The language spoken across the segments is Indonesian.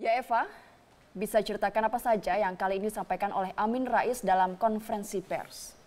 Ya Eva, bisa ceritakan apa saja yang kali ini disampaikan oleh Amin Rais dalam konferensi pers?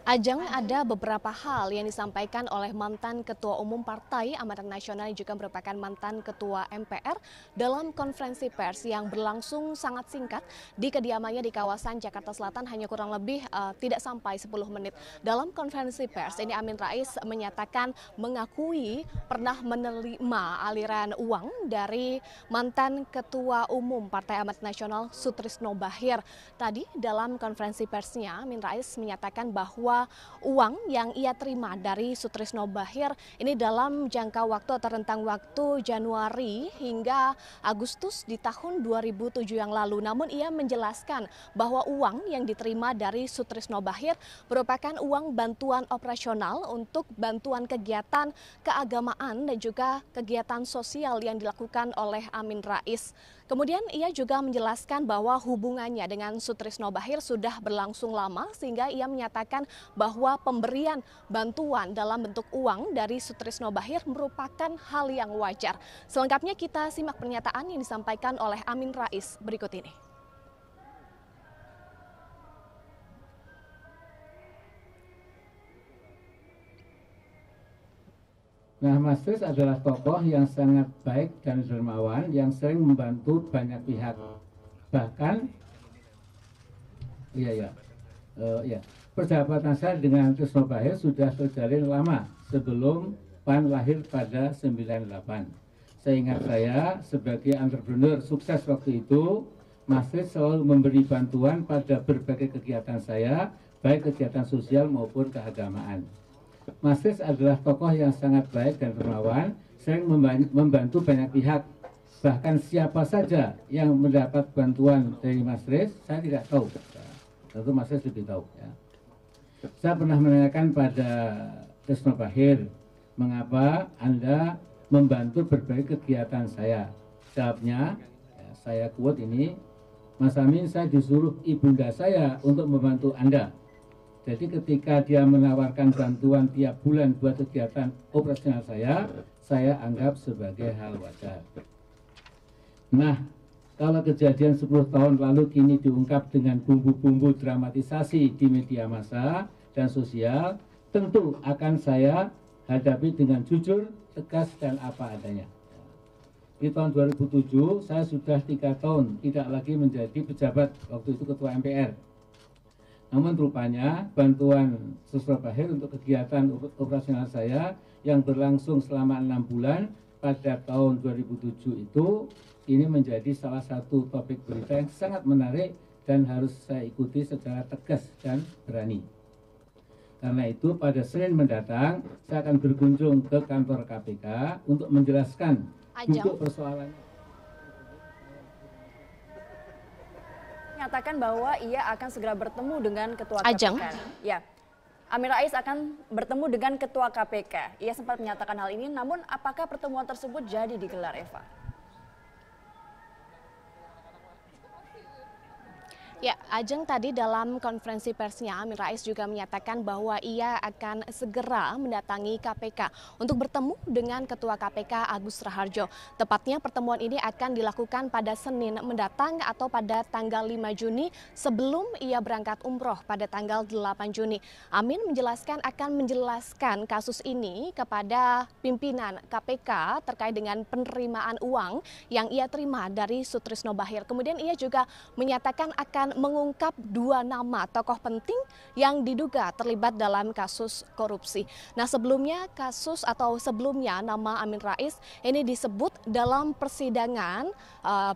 Ajeng, ada beberapa hal yang disampaikan oleh mantan Ketua Umum Partai Amanat Nasional yang juga merupakan mantan Ketua MPR dalam konferensi pers yang berlangsung sangat singkat di kediamannya di kawasan Jakarta Selatan, hanya kurang lebih tidak sampai 10 menit. Dalam konferensi pers ini Amin Rais menyatakan mengakui pernah menerima aliran uang dari mantan Ketua Umum Partai Amanat Nasional Sutrisno Bachir. Tadi dalam konferensi persnya Amin Rais menyatakan bahwa uang yang ia terima dari Sutrisno Bachir ini dalam jangka waktu atau rentang waktu Januari hingga Agustus di tahun 2007 yang lalu. Namun ia menjelaskan bahwa uang yang diterima dari Sutrisno Bachir merupakan uang bantuan operasional untuk bantuan kegiatan keagamaan dan juga kegiatan sosial yang dilakukan oleh Amin Rais. Kemudian ia juga menjelaskan bahwa hubungannya dengan Sutrisno Bachir sudah berlangsung lama sehingga ia menyatakan bahwa pemberian bantuan dalam bentuk uang dari Sutrisno Bachir merupakan hal yang wajar. Selengkapnya kita simak pernyataan yang disampaikan oleh Amin Rais berikut ini. Nah, Mas Tris adalah tokoh yang sangat baik dan dermawan yang sering membantu banyak pihak. Bahkan, persahabatan saya dengan Sutrisno Bachir sudah terjalin lama sebelum PAN lahir pada 98. Seingat saya, sebagai entrepreneur sukses waktu itu, Mas Tris selalu memberi bantuan pada berbagai kegiatan saya, baik kegiatan sosial maupun keagamaan. Mas Tris adalah tokoh yang sangat baik dan dermawan, sering membantu banyak pihak. Bahkan siapa saja yang mendapat bantuan dari Mas Tris, saya tidak tahu. Tentu Mas Tris lebih tahu. Ya. Saya pernah menanyakan pada Sutrisno Bachir, mengapa Anda membantu berbagai kegiatan saya? Jawabnya, saya quote ini, Mas Amin, saya disuruh ibunda saya untuk membantu Anda. Jadi ketika dia menawarkan bantuan tiap bulan buat kegiatan operasional saya anggap sebagai hal wajar. Nah, kalau kejadian 10 tahun lalu kini diungkap dengan bumbu-bumbu dramatisasi di media massa dan sosial, tentu akan saya hadapi dengan jujur, tegas, dan apa adanya. Di tahun 2007, saya sudah 3 tahun tidak lagi menjadi pejabat, waktu itu Ketua MPR. Namun rupanya bantuan Sutrisno Bachir untuk kegiatan operasional saya yang berlangsung selama 6 bulan pada tahun 2007 itu ini menjadi salah satu topik berita yang sangat menarik dan harus saya ikuti secara tegas dan berani. Karena itu pada Senin mendatang saya akan berkunjung ke kantor KPK untuk menjelaskan duduk persoalannya. Menyatakan bahwa ia akan segera bertemu dengan Ketua KPK. Ya, Amin Rais akan bertemu dengan Ketua KPK. Ia sempat menyatakan hal ini, namun apakah pertemuan tersebut jadi digelar, Eva? Ya, Ajeng, tadi dalam konferensi persnya Amin Rais juga menyatakan bahwa ia akan segera mendatangi KPK untuk bertemu dengan Ketua KPK Agus Raharjo. Tepatnya pertemuan ini akan dilakukan pada Senin mendatang atau pada tanggal 5 Juni sebelum ia berangkat umroh pada tanggal 8 Juni. Amin akan menjelaskan kasus ini kepada pimpinan KPK terkait dengan penerimaan uang yang ia terima dari Sutrisno Bachir. Kemudian ia juga menyatakan akan mengungkap 2 nama tokoh penting yang diduga terlibat dalam kasus korupsi. Nah, sebelumnya nama Amin Rais ini disebut dalam persidangan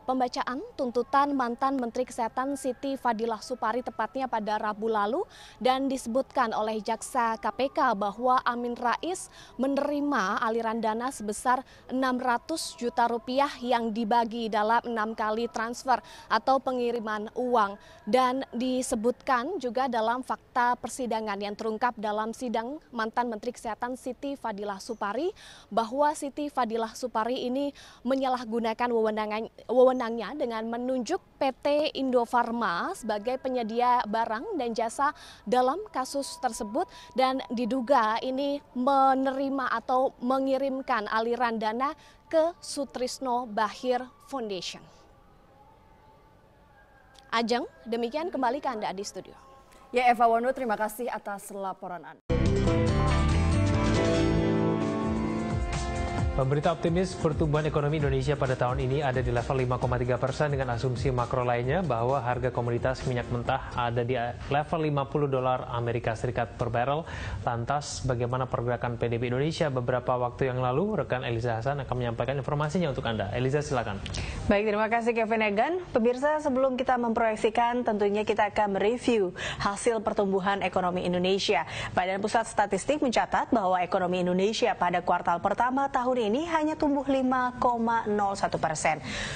pembacaan tuntutan mantan Menteri Kesehatan Siti Fadilah Supari tepatnya pada Rabu lalu, dan disebutkan oleh jaksa KPK bahwa Amin Rais menerima aliran dana sebesar 600 juta rupiah yang dibagi dalam 6 kali transfer atau pengiriman uang. Dan disebutkan juga dalam fakta persidangan yang terungkap dalam sidang mantan Menteri Kesehatan Siti Fadilah Supari bahwa Siti Fadilah Supari ini menyalahgunakan wewenangnya dengan menunjuk PT Indofarma sebagai penyedia barang dan jasa dalam kasus tersebut dan diduga ini menerima atau mengirimkan aliran dana ke Sutrisno Bachir Foundation. Ajeng, demikian kembali ke Anda di studio. Ya, Eva Wano, terima kasih atas laporan Anda. Pemerintah optimis pertumbuhan ekonomi Indonesia pada tahun ini ada di level 5,3% dengan asumsi makro lainnya bahwa harga komoditas minyak mentah ada di level $50 Amerika Serikat per barrel. Lantas, bagaimana pergerakan PDB Indonesia beberapa waktu yang lalu? Rekan Eliza Hasan akan menyampaikan informasinya untuk Anda. Eliza, silakan. Baik, terima kasih Kevin Egan. Pemirsa, sebelum kita memproyeksikan, tentunya kita akan mereview hasil pertumbuhan ekonomi Indonesia. Badan Pusat Statistik mencatat bahwa ekonomi Indonesia pada kuartal pertama tahun ini hanya tumbuh 5,01%.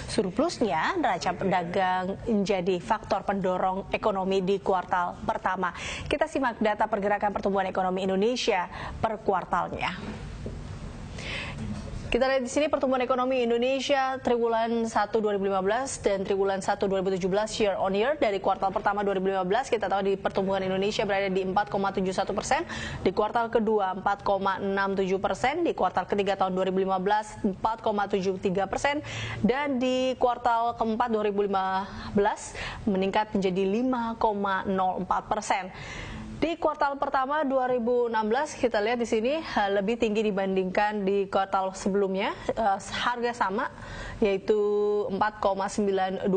Surplusnya neraca dagang menjadi faktor pendorong ekonomi di kuartal pertama. Kita simak data pergerakan pertumbuhan ekonomi Indonesia per kuartalnya. Kita lihat di sini pertumbuhan ekonomi Indonesia triwulan 1 2015 dan triwulan 1 2017 year on year. Dari kuartal pertama 2015 kita tahu di pertumbuhan Indonesia berada di 4,71%, di kuartal kedua 4,67%, di kuartal ketiga tahun 2015 4,73%, dan di kuartal keempat 2015 meningkat menjadi 5,04%. Di kuartal pertama 2016 kita lihat di sini lebih tinggi dibandingkan di kuartal sebelumnya, harga sama yaitu 4,92%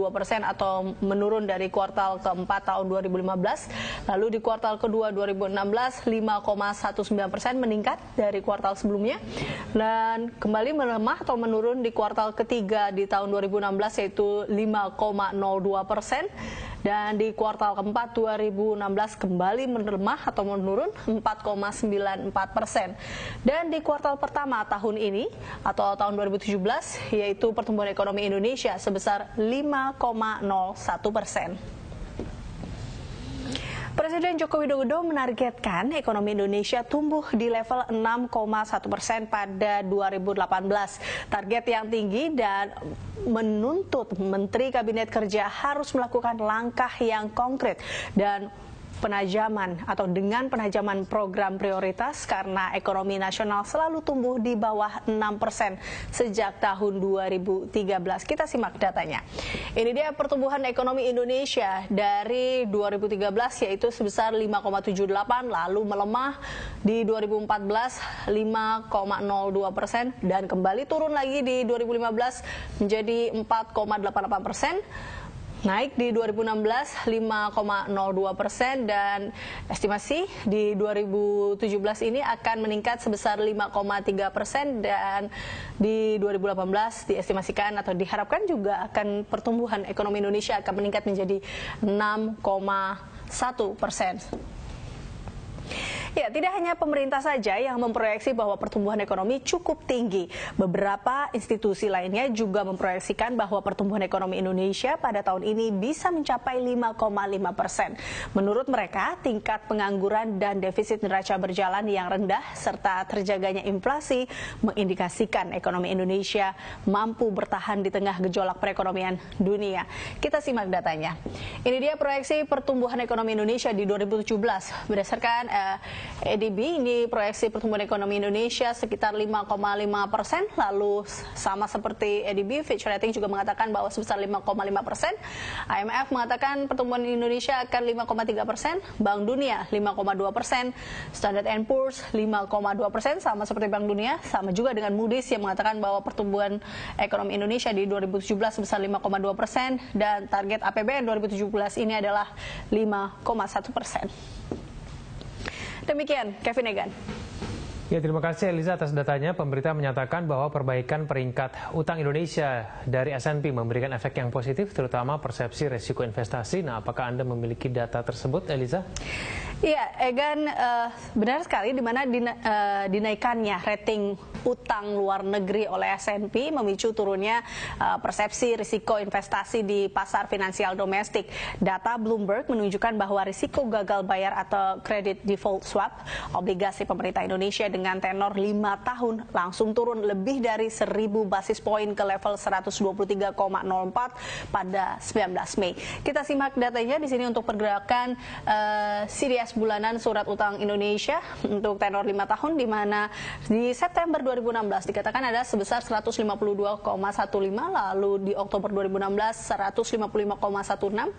atau menurun dari kuartal keempat tahun 2015. Lalu di kuartal kedua 2016 5,19% meningkat dari kuartal sebelumnya dan kembali melemah atau menurun di kuartal ketiga di tahun 2016 yaitu 5,02%. Dan di kuartal keempat 2016 kembali melemah atau menurun 4,94%. Dan di kuartal pertama tahun ini atau tahun 2017 yaitu pertumbuhan ekonomi Indonesia sebesar 5,01%. Presiden Joko Widodo menargetkan ekonomi Indonesia tumbuh di level 6,1% pada 2018. Target yang tinggi dan menuntut Menteri Kabinet Kerja harus melakukan langkah yang konkret dan penajaman atau dengan penajaman program prioritas karena ekonomi nasional selalu tumbuh di bawah 6% sejak tahun 2013. Kita simak datanya. Ini dia pertumbuhan ekonomi Indonesia dari 2013 yaitu sebesar 5,78, lalu melemah di 2014 5,02% dan kembali turun lagi di 2015 menjadi 4,88%. Naik di 2016 5,02% dan estimasi di 2017 ini akan meningkat sebesar 5,3% dan di 2018 diestimasikan atau diharapkan juga akan pertumbuhan ekonomi Indonesia akan meningkat menjadi 6,1%. Ya, tidak hanya pemerintah saja yang memproyeksi bahwa pertumbuhan ekonomi cukup tinggi. Beberapa institusi lainnya juga memproyeksikan bahwa pertumbuhan ekonomi Indonesia pada tahun ini bisa mencapai 5,5%. Menurut mereka, tingkat pengangguran dan defisit neraca berjalan yang rendah serta terjaganya inflasi mengindikasikan ekonomi Indonesia mampu bertahan di tengah gejolak perekonomian dunia. Kita simak datanya. Ini dia proyeksi pertumbuhan ekonomi Indonesia di 2017 berdasarkan EDB. Ini proyeksi pertumbuhan ekonomi Indonesia sekitar 5,5%, lalu sama seperti EDB, Fitch Ratings juga mengatakan bahwa sebesar 5,5%. IMF mengatakan pertumbuhan Indonesia akan 5,3%, Bank Dunia 5,2%, Standard & Poor's 5,2%, sama seperti Bank Dunia, sama juga dengan Moody's yang mengatakan bahwa pertumbuhan ekonomi Indonesia di 2017 sebesar 5,2% dan target APBN 2017 ini adalah 5,1%. Demikian, Kevin Egan. Ya, terima kasih Eliza atas datanya. Pemerintah menyatakan bahwa perbaikan peringkat utang Indonesia dari S&P memberikan efek yang positif, terutama persepsi resiko investasi. Nah, apakah Anda memiliki data tersebut, Eliza? Iya, Egan, benar sekali di mana dinaikannya rating utang luar negeri oleh S&P memicu turunnya persepsi risiko investasi di pasar finansial domestik. Data Bloomberg menunjukkan bahwa risiko gagal bayar atau credit default swap obligasi pemerintah Indonesia dengan tenor 5 tahun langsung turun lebih dari 1.000 basis poin ke level 123,04 pada 19 Mei. Kita simak datanya di sini untuk pergerakan CDS bulanan surat utang Indonesia untuk tenor 5 tahun, di mana di September 2016 dikatakan ada sebesar 152,15, lalu di Oktober 2016 155,16,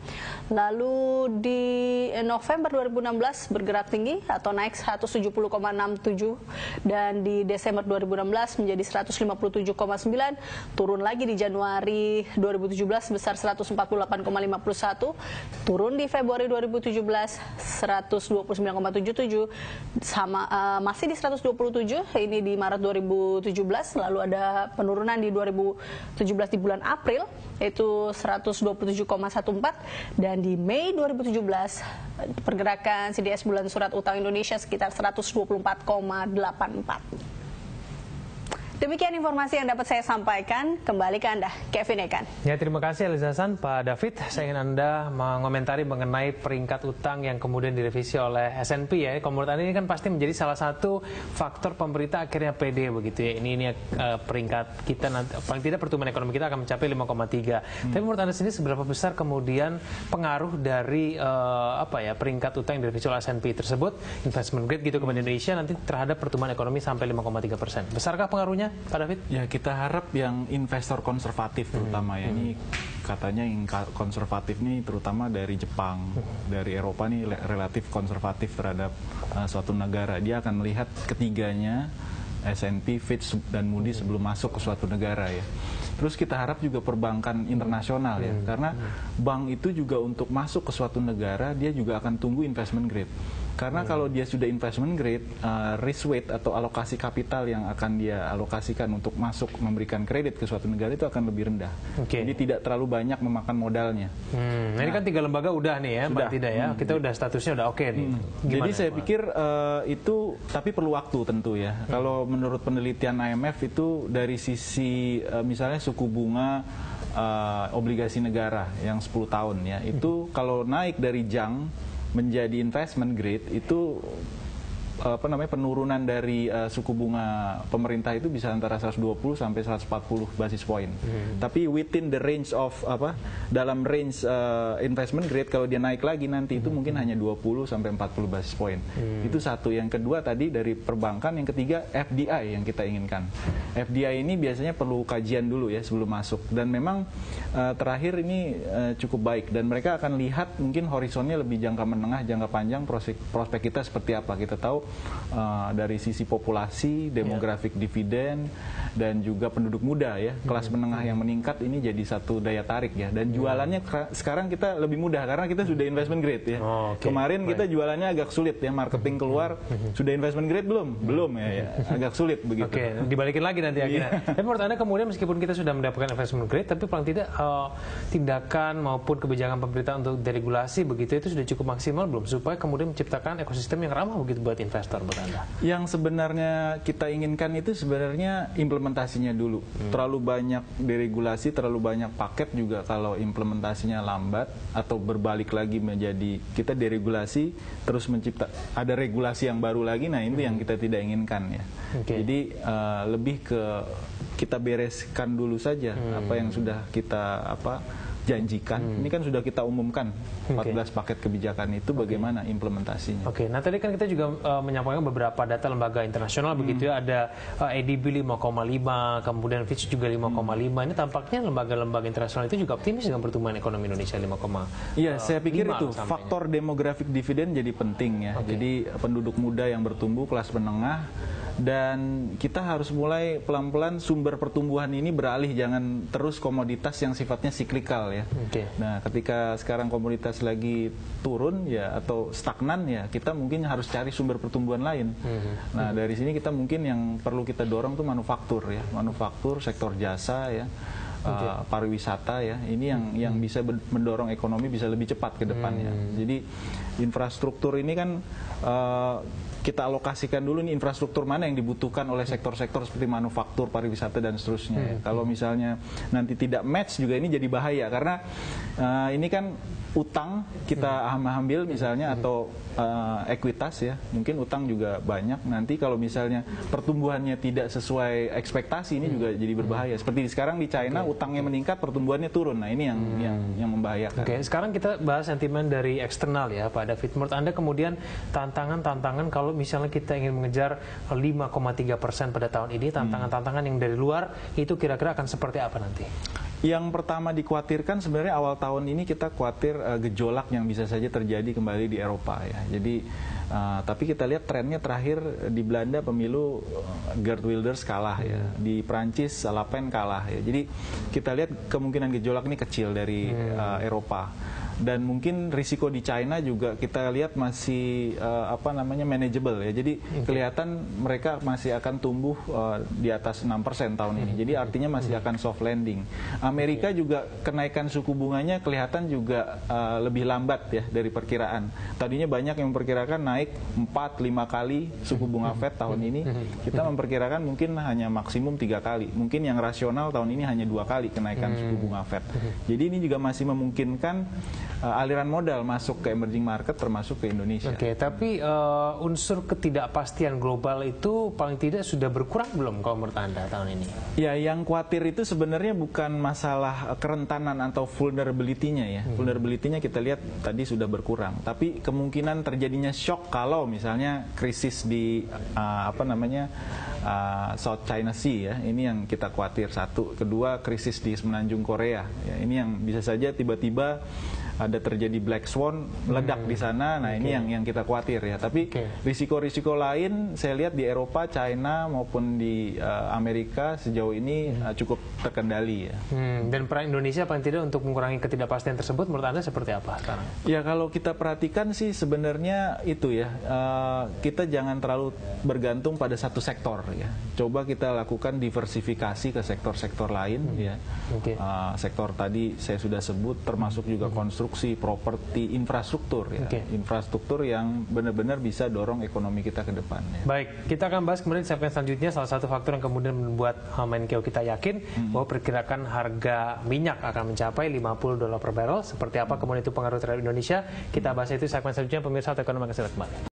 lalu di November 2016 bergerak tinggi atau naik 170,67, dan di Desember 2016 menjadi 157,9, turun lagi di Januari 2017 sebesar 148,51, turun di Februari 2017 129,77, sama masih di 127 ini di Maret 2017, lalu ada penurunan di 2017 di bulan April yaitu 127,14, dan di Mei 2017 pergerakan CDS bulan surat utang Indonesia sekitar 124,84. Demikian informasi yang dapat saya sampaikan. Kembali ke Anda, Kevin Ekan. Ya, terima kasih Eliza Hasan. Pak David, saya ingin Anda mengomentari mengenai peringkat utang yang kemudian direvisi oleh S&P ya. Kalau menurut Anda ini kan pasti menjadi salah satu faktor pemerintah akhirnya pede begitu ya. Ini peringkat kita nanti, paling tidak pertumbuhan ekonomi kita akan mencapai 5,3. Tapi menurut Anda sendiri seberapa besar kemudian pengaruh dari peringkat utang yang direvisi oleh S&P tersebut, investment grade gitu kepada Indonesia nanti terhadap pertumbuhan ekonomi sampai 5,3%. Besarkah pengaruhnya, Pak David? Ya, kita harap yang investor konservatif terutama ya. Ini katanya yang konservatif nih terutama dari Jepang, dari Eropa nih relatif konservatif terhadap suatu negara. Dia akan melihat ketiganya, S&P, Fitch, dan Moody's sebelum masuk ke suatu negara ya. Terus kita harap juga perbankan internasional ya, karena bank itu juga untuk masuk ke suatu negara dia juga akan tunggu investment grade. Karena kalau dia sudah investment grade, risk weight atau alokasi kapital yang akan dia alokasikan untuk masuk memberikan kredit ke suatu negara itu akan lebih rendah. Jadi tidak terlalu banyak memakan modalnya. Nah, ini kan 3 lembaga udah nih ya, Pak, tidak ya? Kita udah statusnya udah oke nih. Jadi saya pikir itu tapi perlu waktu tentu ya. Kalau menurut penelitian IMF itu dari sisi misalnya suku bunga obligasi negara yang 10 tahun ya, itu kalau naik dari jang menjadi investment grade itu penurunan dari suku bunga pemerintah itu bisa antara 120 sampai 140 basis point. Tapi within the range of dalam range investment grade, kalau dia naik lagi nanti itu mungkin hanya 20 sampai 40 basis point. Itu satu. Yang kedua tadi dari perbankan, yang ketiga FDI yang kita inginkan. FDI ini biasanya perlu kajian dulu ya sebelum masuk, dan memang terakhir ini cukup baik, dan mereka akan lihat mungkin horizonnya lebih jangka menengah, jangka panjang, prospek kita seperti apa. Kita tahu dari sisi populasi, demografik dividen, dan juga penduduk muda ya, kelas menengah yang meningkat ini jadi satu daya tarik ya. Dan jualannya sekarang kita lebih mudah karena kita sudah investment grade ya. Kemarin kita jualannya agak sulit ya, marketing keluar sudah investment grade belum ya, agak sulit begitu. Dibalikin lagi nanti akhirnya. Tapi menurut Anda kemudian meskipun kita sudah mendapatkan investment grade, tapi paling tidak tindakan maupun kebijakan pemerintah untuk deregulasi begitu itu sudah cukup maksimal belum supaya kemudian menciptakan ekosistem yang ramah begitu buat investor? Yang sebenarnya kita inginkan itu sebenarnya implementasinya dulu. Terlalu banyak deregulasi, terlalu banyak paket juga kalau implementasinya lambat atau berbalik lagi menjadi kita deregulasi terus ada regulasi yang baru lagi. Nah, itu yang kita tidak inginkan ya. Jadi lebih ke kita bereskan dulu saja apa yang sudah kita janjikan. Ini kan sudah kita umumkan 14 paket kebijakan itu, bagaimana implementasinya. Nah tadi kan kita juga menyampaikan beberapa data lembaga internasional begitu ya, ada ADB 5,5, kemudian Fitch juga 5,5. Ini tampaknya lembaga-lembaga internasional itu juga optimis dengan pertumbuhan ekonomi Indonesia 5,5. Iya, saya pikir itu faktor demografik dividen jadi penting ya. Jadi penduduk muda yang bertumbuh, kelas menengah, dan kita harus mulai pelan-pelan sumber pertumbuhan ini beralih, jangan terus komoditas yang sifatnya siklikal ya. Nah, ketika sekarang komoditas lagi turun ya atau stagnan ya, kita mungkin harus cari sumber pertumbuhan lain. Nah, dari sini kita mungkin yang perlu kita dorong tuh manufaktur ya, manufaktur, sektor jasa ya. pariwisata ya. Ini yang bisa mendorong ekonomi bisa lebih cepat ke depannya. Jadi infrastruktur ini kan kita alokasikan dulu nih infrastruktur mana yang dibutuhkan oleh sektor-sektor seperti manufaktur, pariwisata dan seterusnya. Ya. Kalau misalnya nanti tidak match juga ini jadi bahaya karena ini kan utang kita ambil misalnya atau ekuitas ya, mungkin utang juga banyak. Nanti kalau misalnya pertumbuhannya tidak sesuai ekspektasi ini juga jadi berbahaya. Seperti sekarang di China utangnya meningkat, pertumbuhannya turun. Nah ini yang membahayakan. Oke, sekarang kita bahas sentimen dari eksternal ya Pak David. Menurut Anda kemudian tantangan kalau misalnya kita ingin mengejar 5,3% pada tahun ini, tantangan-tantangan yang dari luar itu kira-kira akan seperti apa nanti? Yang pertama dikhawatirkan sebenarnya awal tahun ini kita khawatir gejolak yang bisa saja terjadi kembali di Eropa ya. Jadi tapi kita lihat trennya terakhir di Belanda pemilu Geert Wilders kalah ya, di Prancis Le Pen kalah ya. Jadi kita lihat kemungkinan gejolak ini kecil dari Eropa. Dan mungkin risiko di China juga kita lihat masih manageable ya. Jadi kelihatan mereka masih akan tumbuh di atas 6% tahun ini. Jadi artinya masih akan soft landing. Amerika juga kenaikan suku bunganya kelihatan juga lebih lambat ya dari perkiraan. Tadinya banyak yang memperkirakan naik 4-5 kali suku bunga Fed tahun ini. Kita memperkirakan mungkin hanya maksimum 3 kali. Mungkin yang rasional tahun ini hanya 2 kali kenaikan suku bunga Fed. Jadi ini juga masih memungkinkan aliran modal masuk ke emerging market termasuk ke Indonesia. Oke, tapi unsur ketidakpastian global itu paling tidak sudah berkurang belum kalau menurut Anda tahun ini? Ya, yang khawatir itu sebenarnya bukan masalah kerentanan atau vulnerability-nya ya. Vulnerability-nya kita lihat tadi sudah berkurang, tapi kemungkinan terjadinya shock kalau misalnya krisis di South China Sea ya. Ini yang kita khawatir satu. Kedua, krisis di semenanjung Korea. Ya, ini yang bisa saja tiba-tiba ada terjadi black swan meledak di sana. Nah ini yang kita khawatir ya. Tapi risiko-risiko lain saya lihat di Eropa, China maupun di Amerika sejauh ini cukup terkendali ya. Dan peran Indonesia paling tidak untuk mengurangi ketidakpastian tersebut menurut Anda seperti apa sekarang? Ya kalau kita perhatikan sih sebenarnya itu ya, kita jangan terlalu bergantung pada satu sektor ya. Coba kita lakukan diversifikasi ke sektor-sektor lain ya. Sektor tadi saya sudah sebut termasuk juga konstruksi, properti, infrastruktur ya. Infrastruktur yang benar-benar bisa dorong ekonomi kita ke depan ya. Baik, kita akan bahas kemudian segmen selanjutnya salah satu faktor yang kemudian membuat Menkeu kita yakin bahwa perkirakan harga minyak akan mencapai $50 per barrel. Seperti apa kemudian itu pengaruh terhadap Indonesia? Kita bahas itu segmen selanjutnya, pemirsa Ekonomi akan segera kembali.